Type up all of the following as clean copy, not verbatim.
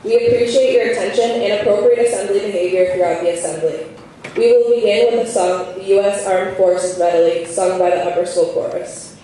We appreciate your attention and appropriate assembly behavior throughout the assembly. We will begin with the song, The U.S. Armed Forces Medley, sung by the Upper School Chorus.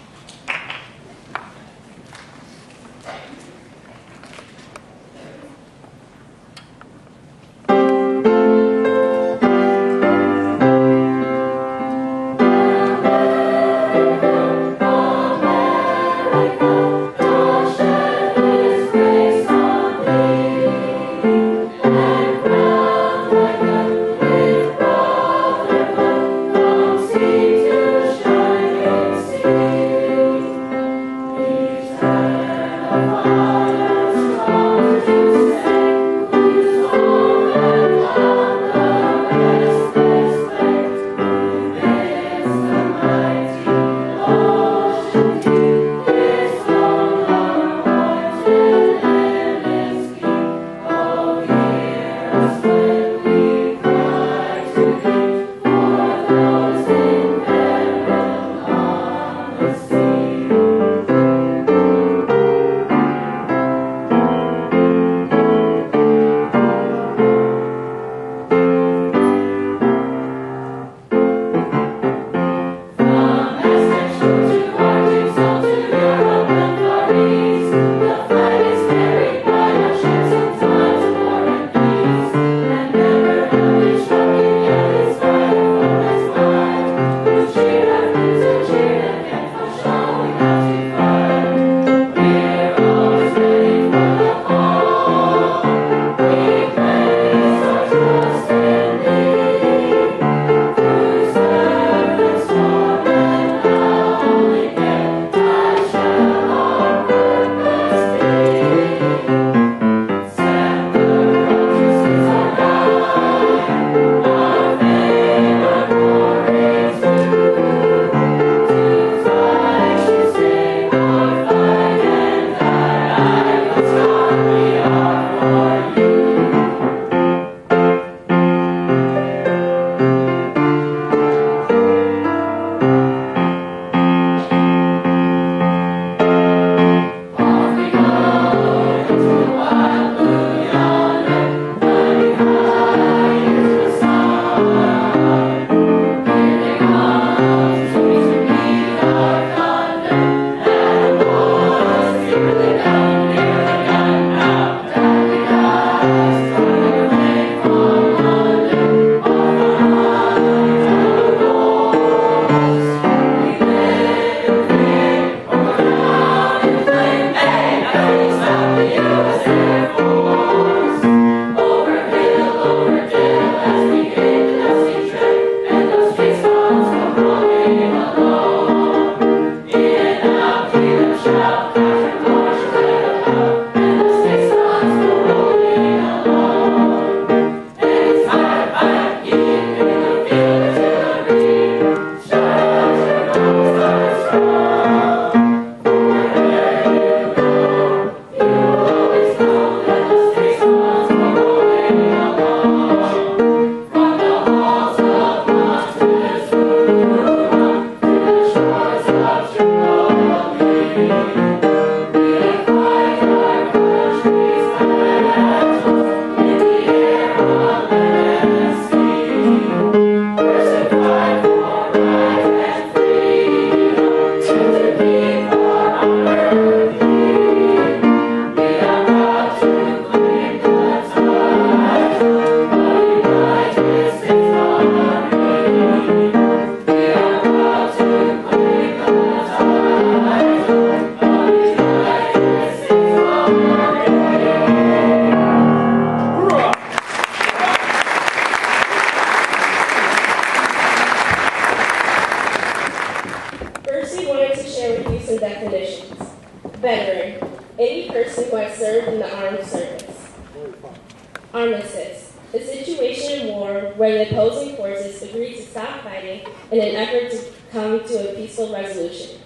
Armistice, a situation in war where the opposing forces agree to stop fighting in an effort to come to a peaceful resolution.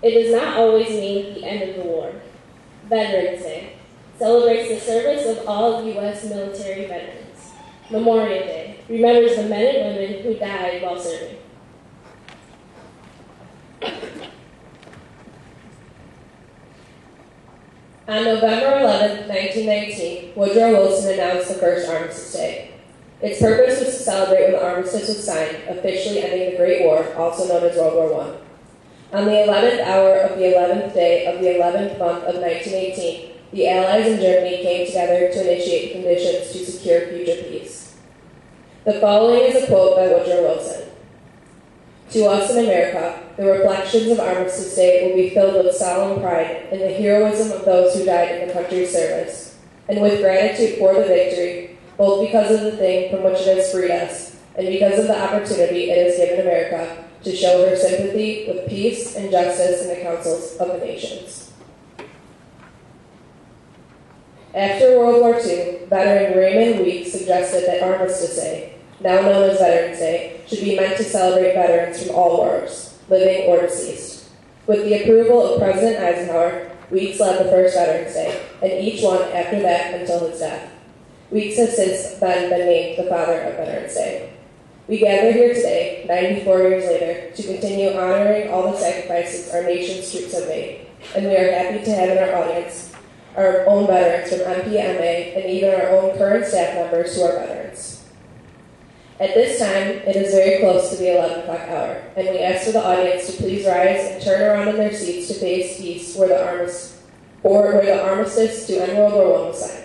It does not always mean the end of the war. Veterans Day celebrates the service of all U.S. military veterans. Memorial Day remembers the men and women who died while serving. On November 11, 1919, Woodrow Wilson announced the first Armistice Day. Its purpose was to celebrate when the armistice was signed, officially ending the Great War, also known as World War I. On the 11th hour of the 11th day of the 11th month of 1918, the Allies in Germany came together to initiate conditions to secure future peace. The following is a quote by Woodrow Wilson. To us in America, the reflections of Armistice Day will be filled with solemn pride in the heroism of those who died in the country's service, and with gratitude for the victory, both because of the thing from which it has freed us, and because of the opportunity it has given America to show her sympathy with peace and justice in the councils of the nations. After World War II, veteran Raymond Weeks suggested that Armistice Day, now known as Veterans Day, should be meant to celebrate veterans from all wars, living or deceased. With the approval of President Eisenhower, Weeks led the first Veterans Day, and each one after that until his death. Weeks has since then been named the father of Veterans Day. We gather here today, 94 years later, to continue honoring all the sacrifices our nation's troops have made, and we are happy to have in our audience our own veterans from MPMA and even our own current staff members who are veterans. At this time, it is very close to the 11 o'clock hour, and we ask for the audience to please rise and turn around in their seats to face east where the armistice to end World War I was signed.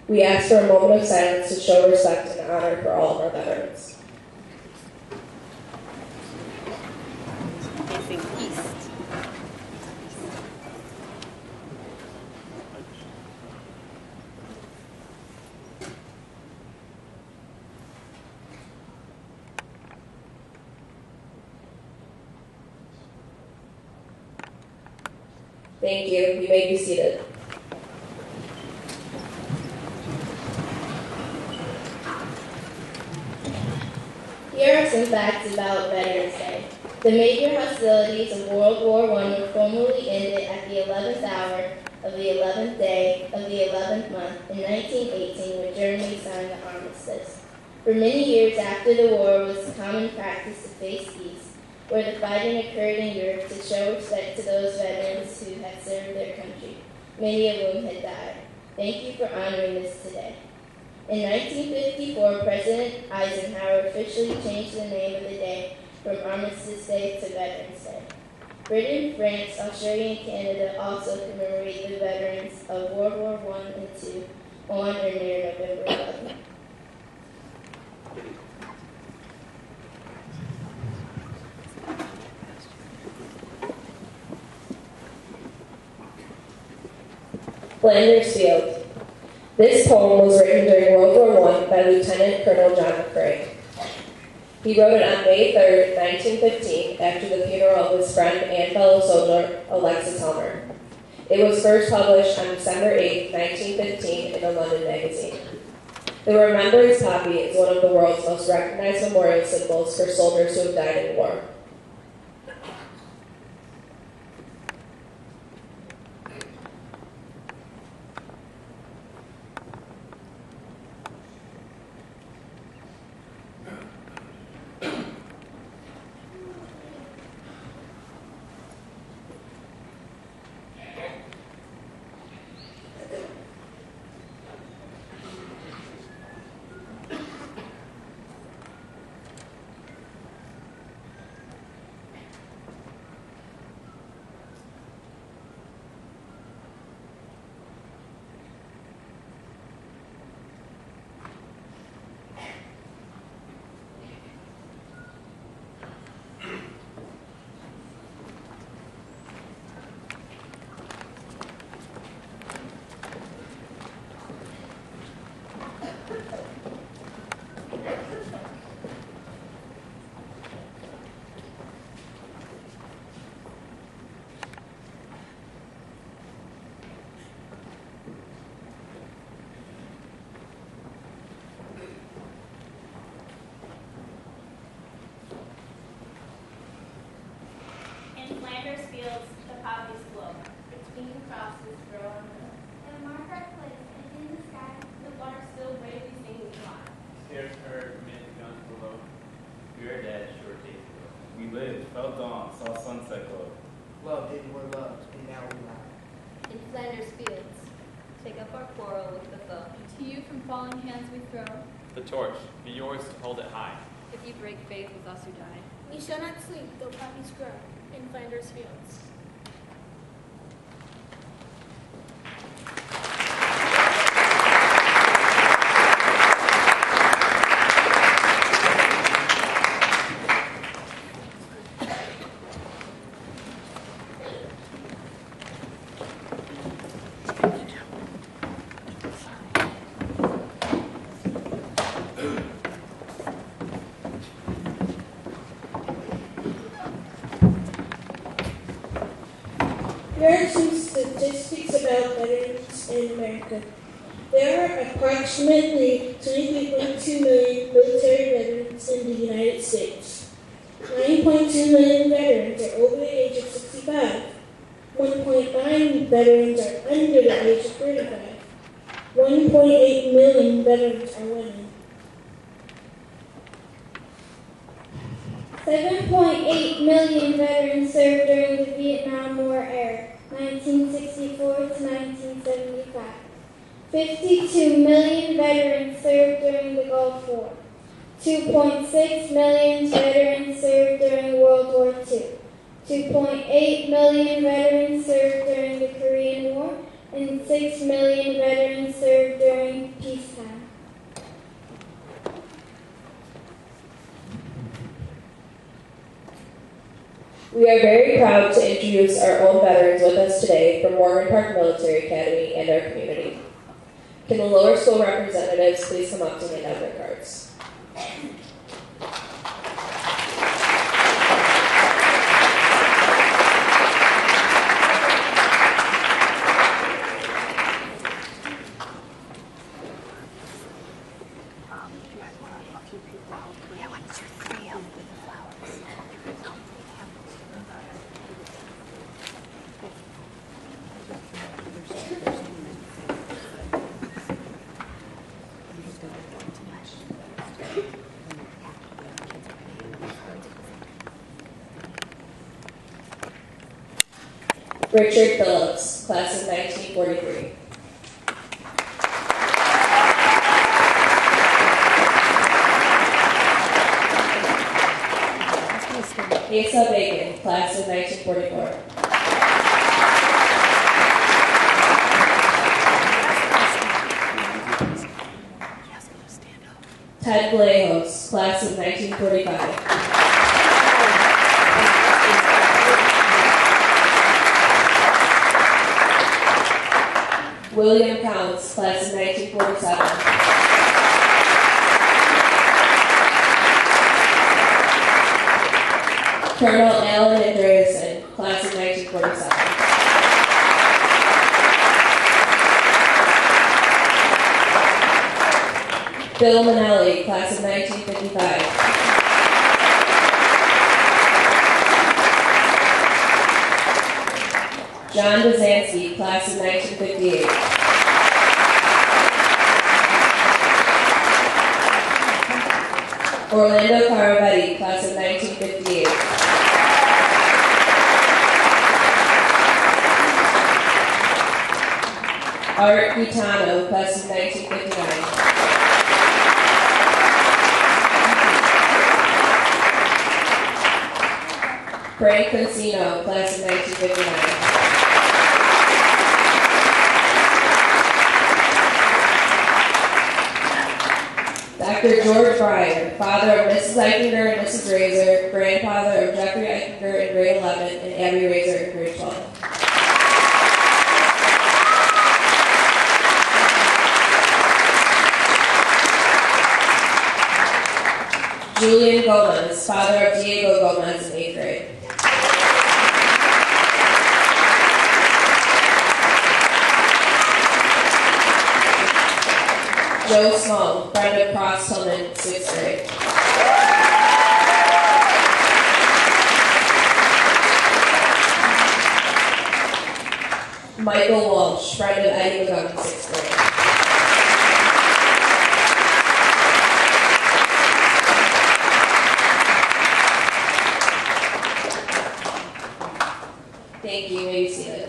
We ask for a moment of silence to show respect and honor for all of our veterans. Facing east. Thank you. You may be seated. Here are some facts about Veterans Day. The major hostilities of World War I were formally ended at the 11th hour of the 11th day of the 11th month in 1918 when Germany signed the armistice. For many years after the war, it was common practice to face east, where the fighting occurred in Europe, to show respect to those veterans who had served their country, many of whom had died. Thank you for honoring this today. In 1954, President Eisenhower officially changed the name of the day from Armistice Day to Veterans Day. Britain, France, Australia, and Canada also commemorate the veterans of World War I and II on or near November 11th. Flanders Field. This poem was written during World War I by Lieutenant Colonel John McCrae. He wrote it on May 3, 1915, after the funeral of his friend and fellow soldier, Alexis Helmer. It was first published on December 8, 1915, in a London magazine. The Remembrance Poppy is one of the world's most recognized memorial symbols for soldiers who have died in war. In Flanders fields, the poppies blow. Between crosses grow on the And mark our place, and in the sky, the lark still bravely sings fly. Scarce heard amid the guns below. We are dead, short days ago. We lived, felt dawn, saw sunset glow. Loved and were loved, and now we lie. in Flanders fields. take up our quarrel with the foe. To you from falling hands we throw. The torch, be yours to hold it high. If you break faith with us who die. We shall not sleep, though poppies grow in Flanders fields. There are some statistics about veterans in America. There are approximately 23.2 million military veterans in the United States. 9.2 million veterans are over the age of 65. 1.9 veterans are under the age of 35. 1.8 million veterans are women. 7.8 million veterans served during the Vietnam War era, 1964 to 1975. 52 million veterans served during the Gulf War. 2.6 million veterans served during World War II. 2.8 million veterans served during the Korean War, and 6 million veterans served during peacetime. We are very proud to introduce our own veterans with us today from Morgan Park Military Academy and our community. Can the lower school representatives please come up to hand out their cards? Richard Phillips, class of 1943. Mel Bacon, class of 1944. Ted Vlahos, class of 1945. William Counts, class of 1947. Colonel Alan Andreasen, class of 1947. Bill Manelli, class of 1955. John Duzansky, class of 1958. Orlando Caravette, class of 1958. Art Gaetano, class of 1959. Frank Fonsino, class of 1959. Dr. George Bryar, father of Mrs. Eichinger and Mrs. Razor, grandfather of Jeffrey Eichinger in grade 11 and Abby Razor in grade 12. Julian Gomez, father of Diego Gomez in 8th grade. Joe Small, friend of Cross Tillman, 6th grade. Michael Walsh, friend of Eddie McGovern, 6th grade. Thank you. You may be seated.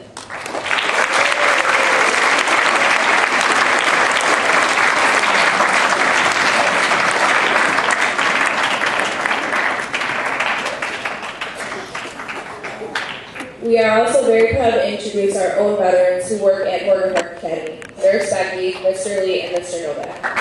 We are also very proud to introduce our own veterans who work at Morgan Park Academy, Nurse Becky, Mr. Lee, and Mr. Novack.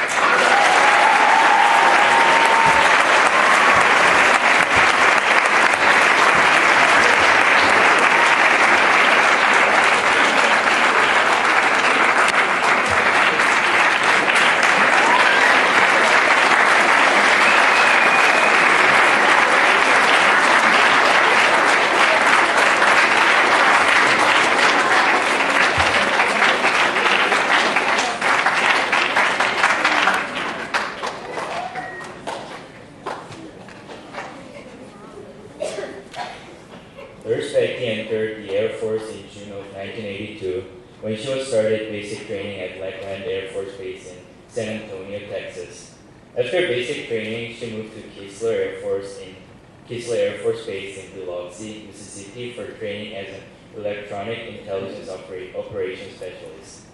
Nurse Becky entered the Air Force in June of 1982 when she was started basic training at Lackland Air Force Base in San Antonio, Texas. After basic training, she moved to Keesler Air Force Base in Biloxi, Mississippi for training as an electronic intelligence operations specialist.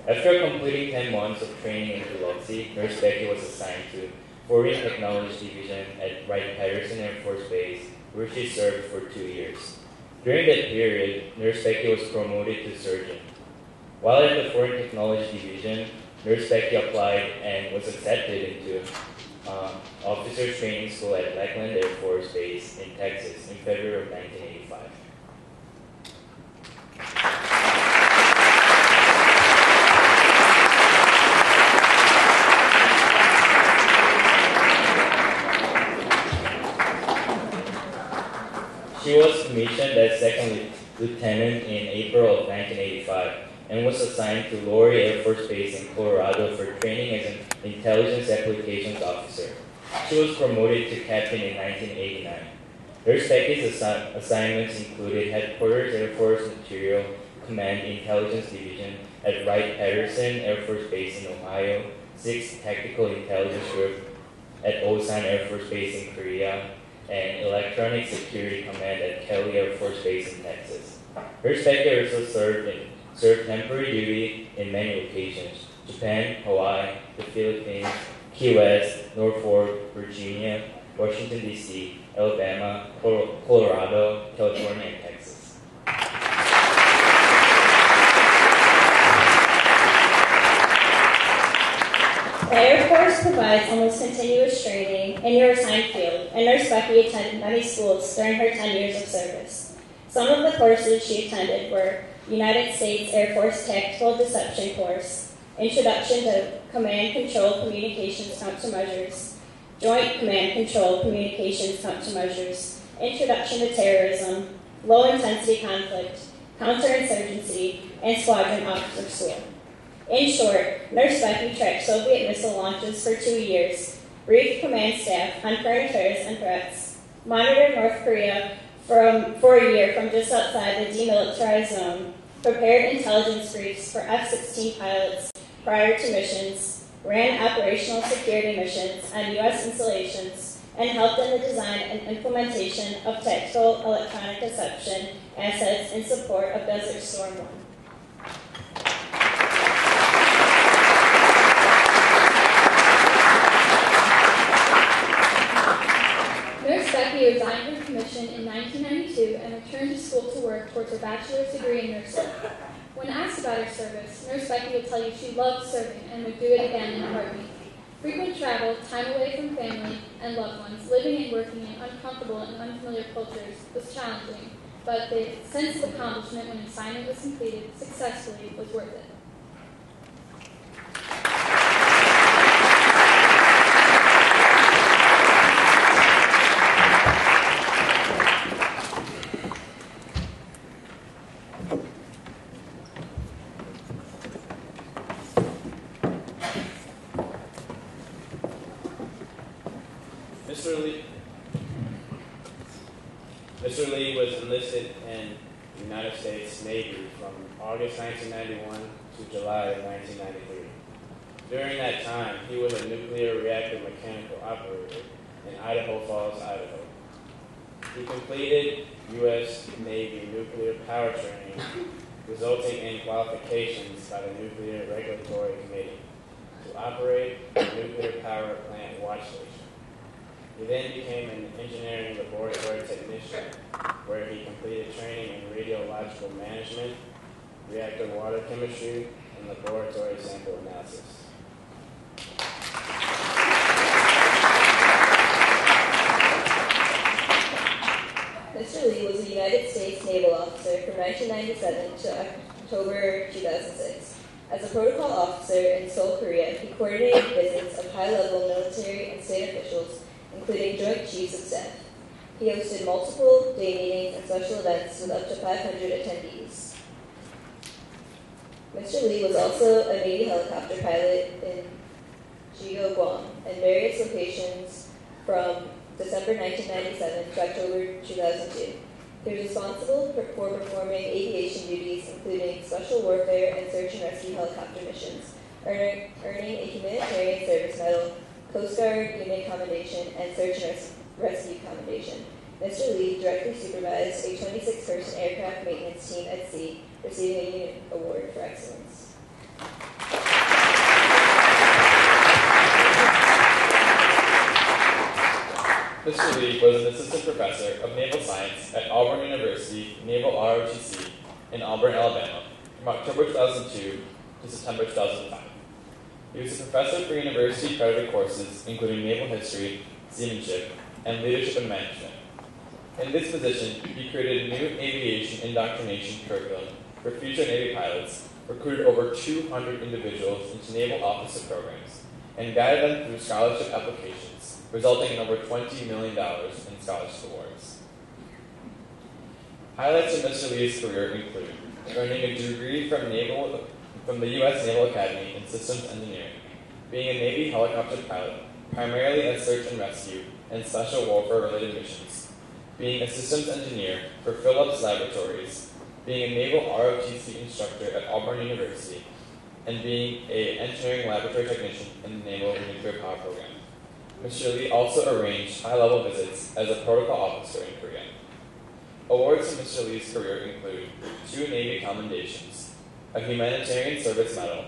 After completing 10 months of training in Biloxi, Nurse Becky was assigned to Foreign Technology Division at Wright-Patterson Air Force Base, where she served for 2 years. During that period, Nurse Becky was promoted to surgeon. While at the Foreign Technology Division, Nurse Becky applied and was accepted into Officers Training School at Lackland Air Force Base in Texas in February of 1985. She was commissioned as second lieutenant in April of 1985 and was assigned to Laurie Air Force Base in Colorado for training as an intelligence applications officer. She was promoted to captain in 1989. Nurse Becky's assignments included Headquarters Air Force Material Command Intelligence Division at Wright-Patterson Air Force Base in Ohio, 6th Tactical Intelligence Group at Osan Air Force Base in Korea, and Electronic Security Command at Kelly Air Force Base in Texas. Nurse Becky also served temporary duty in many locations: Japan, Hawaii, the Philippines, Key West, Norfolk, Virginia, Washington, D.C., Alabama, Colorado, California, and Texas. The Air Force provides almost continuous training in your assigned field, and Nurse Becky attended many schools during her 10 years of service. Some of the courses she attended were United States Air Force Tactical Deception Course, Introduction to Command Control Communications Countermeasures, Joint Command Control Communications Countermeasures, Introduction to Terrorism, Low Intensity Conflict, Counterinsurgency, and Squadron Officer School. In short, Nurse Becky tracked Soviet missile launches for 2 years, briefed command staff on current affairs and threats, monitored North Korea for a year from just outside the demilitarized zone, prepared intelligence briefs for F-16 pilots prior to missions, ran operational security missions on U.S. installations, and helped in the design and implementation of tactical electronic deception assets in support of Desert Storm 1. Nurse Becky resigned her commission in 1992 and returned to school to work towards her bachelor's degree in nursing. When asked about her service, Nurse Becky would tell you she loved serving and would do it again in a heartbeat. Frequent travel, time away from family and loved ones, living and working in uncomfortable and unfamiliar cultures was challenging, but the sense of accomplishment when an assignment was completed successfully was worth it. Mr. Lee was enlisted in the United States Navy from August 1991 to July of 1993. During that time, he was a nuclear reactor mechanical operator in Idaho Falls, Idaho. He completed U.S. Navy nuclear power training, resulting in qualifications by the Nuclear Regulatory Committee to operate a nuclear power plant watch station. He then became an engineering laboratory technician, where he completed training in radiological management, reactor water chemistry, and laboratory sample analysis. Mr. Lee was a United States Naval officer from 1997 to October 2006. As a protocol officer in Seoul, Korea, he coordinated visits of high-level military and state officials, including Joint Chiefs of Staff. He hosted multiple day meetings and special events with up to 500 attendees. Mr. Lee was also a Navy helicopter pilot in Jigo, Guam, and various locations from December 1997 to October 2002. He was responsible for performing aviation duties, including special warfare and search and rescue helicopter missions, earning a humanitarian service medal, Coast Guard Unit Commendation, and Search and Rescue Commendation. Mr. Lee directly supervised a 26-person aircraft maintenance team at sea, receiving a unit award for excellence. Mr. Lee was an assistant professor of naval science at Auburn University Naval ROTC in Auburn, Alabama, from October 2002 to September 2005. He was a professor for university accredited courses, including naval history, seamanship, and leadership and management. In this position, he created a new aviation indoctrination curriculum for future Navy pilots, recruited over 200 individuals into naval officer programs, and guided them through scholarship applications, resulting in over $20 million in scholarship awards. Highlights of Mr. Lee's career include earning a degree from the U.S. Naval Academy in Systems Engineering, being a Navy helicopter pilot, primarily at search and rescue and special warfare-related missions, being a systems engineer for Phillips Laboratories, being a naval ROTC instructor at Auburn University, and being an engineering laboratory technician in the Naval Nuclear Power Program. Mr. Lee also arranged high-level visits as a protocol officer in Korea. Awards from Mr. Lee's career include 2 Navy commendations, a humanitarian service medal,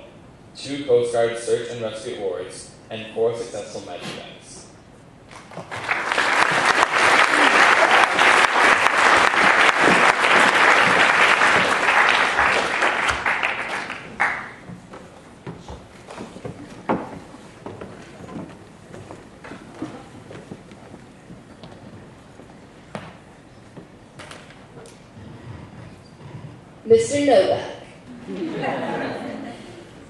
2 Coast Guard search and rescue awards, and 4 successful match events. Mr. Novack.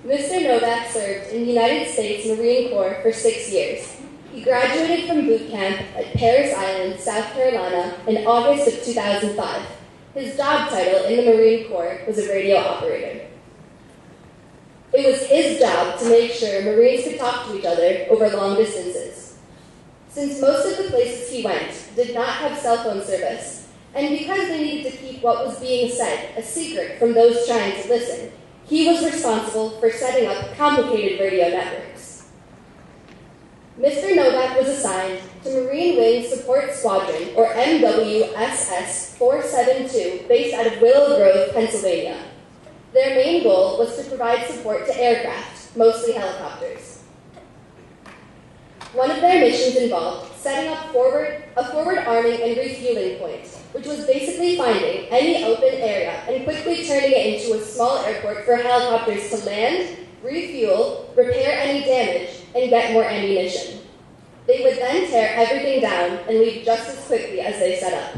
Mr. Novack served in the United States Marine Corps for 6 years. He graduated from boot camp at Parris Island, South Carolina in August of 2005. His job title in the Marine Corps was a radio operator. It was his job to make sure Marines could talk to each other over long distances. Since most of the places he went did not have cell phone service, and because they needed to keep what was being said a secret from those trying to listen, he was responsible for setting up complicated radio networks. Mr. Novack was assigned to Marine Wing Support Squadron, or MWSS 472, based out of Willow Grove, Pennsylvania. Their main goal was to provide support to aircraft, mostly helicopters. One of their missions involved setting up a forward arming and refueling point, which was basically finding any open area and quickly turning it into a small airport for helicopters to land, refuel, repair any damage, and get more ammunition. They would then tear everything down and leave just as quickly as they set up.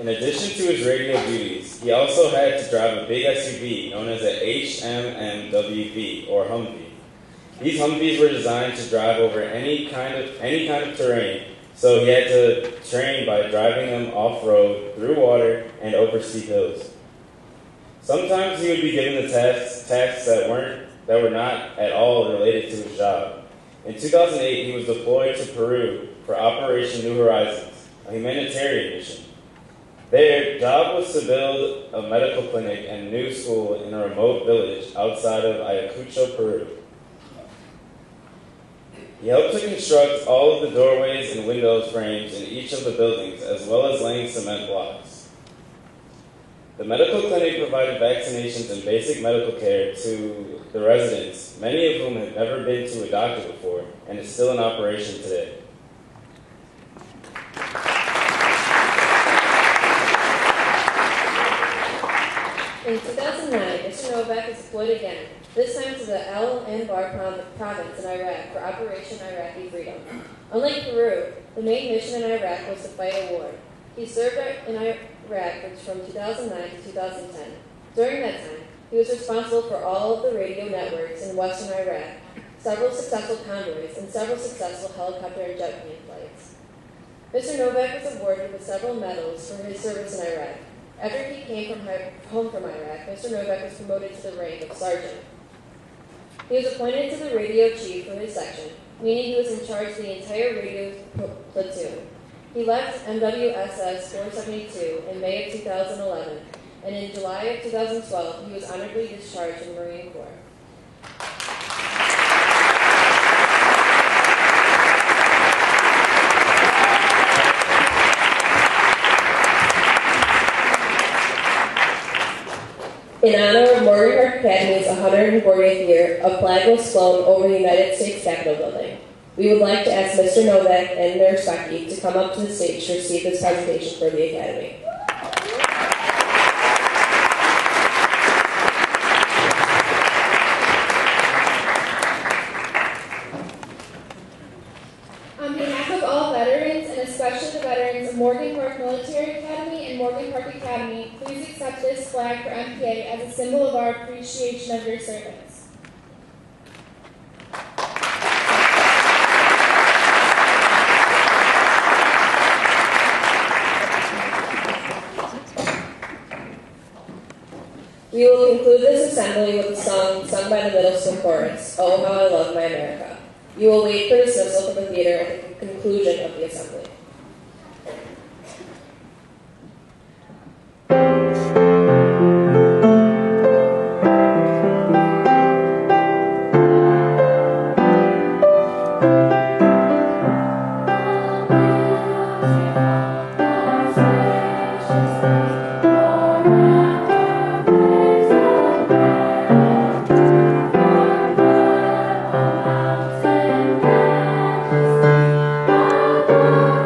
In addition to his radio duties, he also had to drive a big SUV known as a HMMWV, or Humvee. These Humvees were designed to drive over any kind of terrain, so he had to train by driving them off-road, through water, and over steep hills. Sometimes he would be given the tasks that were not at all related to his job. In 2008, he was deployed to Peru for Operation New Horizons, a humanitarian mission. Their job was to build a medical clinic and new school in a remote village outside of Ayacucho, Peru. He helped to construct all of the doorways and windows frames in each of the buildings, as well as laying cement blocks. The medical clinic provided vaccinations and basic medical care to the residents, many of whom had never been to a doctor before, and is still in operation today. In 2009, Mr. Novack was deployed again, this time to the Al-Anbar province in Iraq for Operation Iraqi Freedom. Unlike Peru, the main mission in Iraq was to fight a war. He served in Iraq from 2009 to 2010. During that time, he was responsible for all of the radio networks in western Iraq, several successful convoys, and several successful helicopter and jet plane flights. Mr. Novack was awarded with several medals for his service in Iraq. After he came home from Iraq, Mr. Novack was promoted to the rank of sergeant. He was appointed to the radio chief for his section, meaning he was in charge of the entire radio platoon. He left MWSS 472 in May of 2011, and in July of 2012, he was honorably discharged from the Marine Corps. In honor of Morgan Park Academy's 140th year, a flag was flown over the United States Capitol building. We would like to ask Mr. Novack and Nurse Becky to come up to the stage to receive this presentation for the Academy. On behalf of all veterans, and especially the veterans of Morgan Park Military Academy and Morgan Park Academy, please accept this flag for MPA as a symbol of our appreciation of your service. We will conclude this assembly with a song sung by the middle school chorus, "Oh How I Love My America." You will wait for dismissal from the theater at the conclusion of the assembly. Oh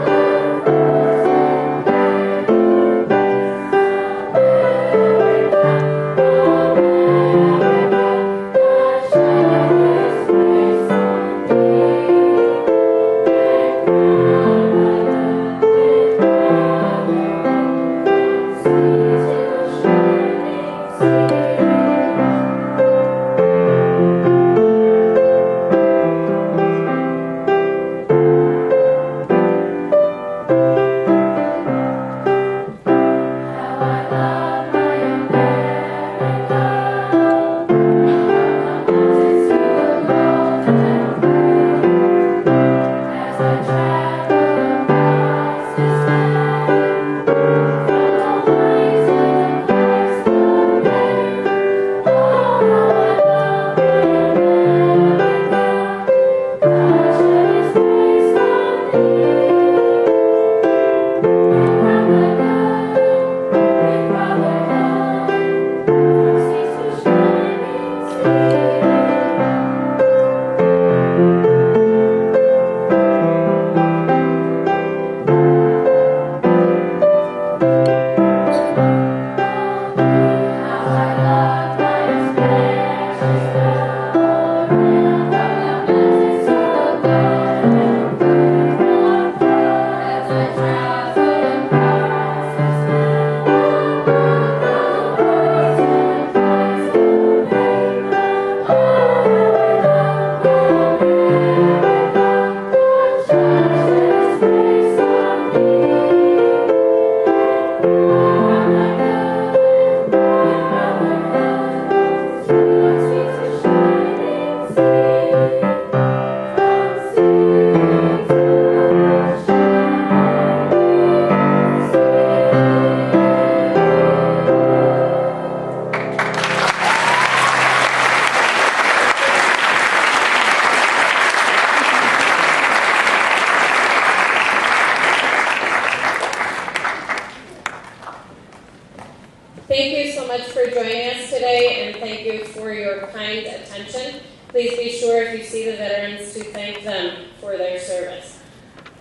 you so much for joining us today, and thank you for your kind attention. Please be sure if you see the veterans to thank them for their service.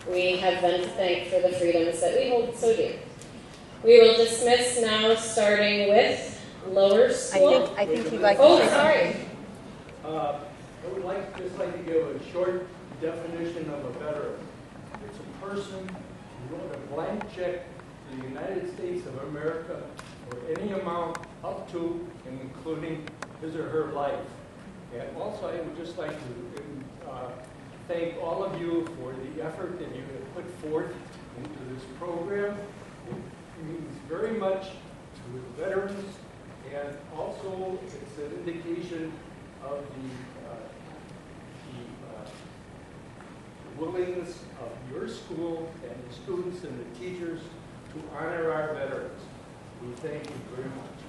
We have them to thank for the freedoms that we hold so dear. We will dismiss now, starting with lower school. I think you'd like to Oh, say sorry. I would just like to give a short definition of a veteran. It's a person who wrote a blank check to the United States of America for any amount up to and including his or her life. And also, I would just like to thank all of you for the effort that you have put forth into this program. It means very much to the veterans, and also it's an indication of the willingness of your school and the students and the teachers to honor our veterans. We thank you very much.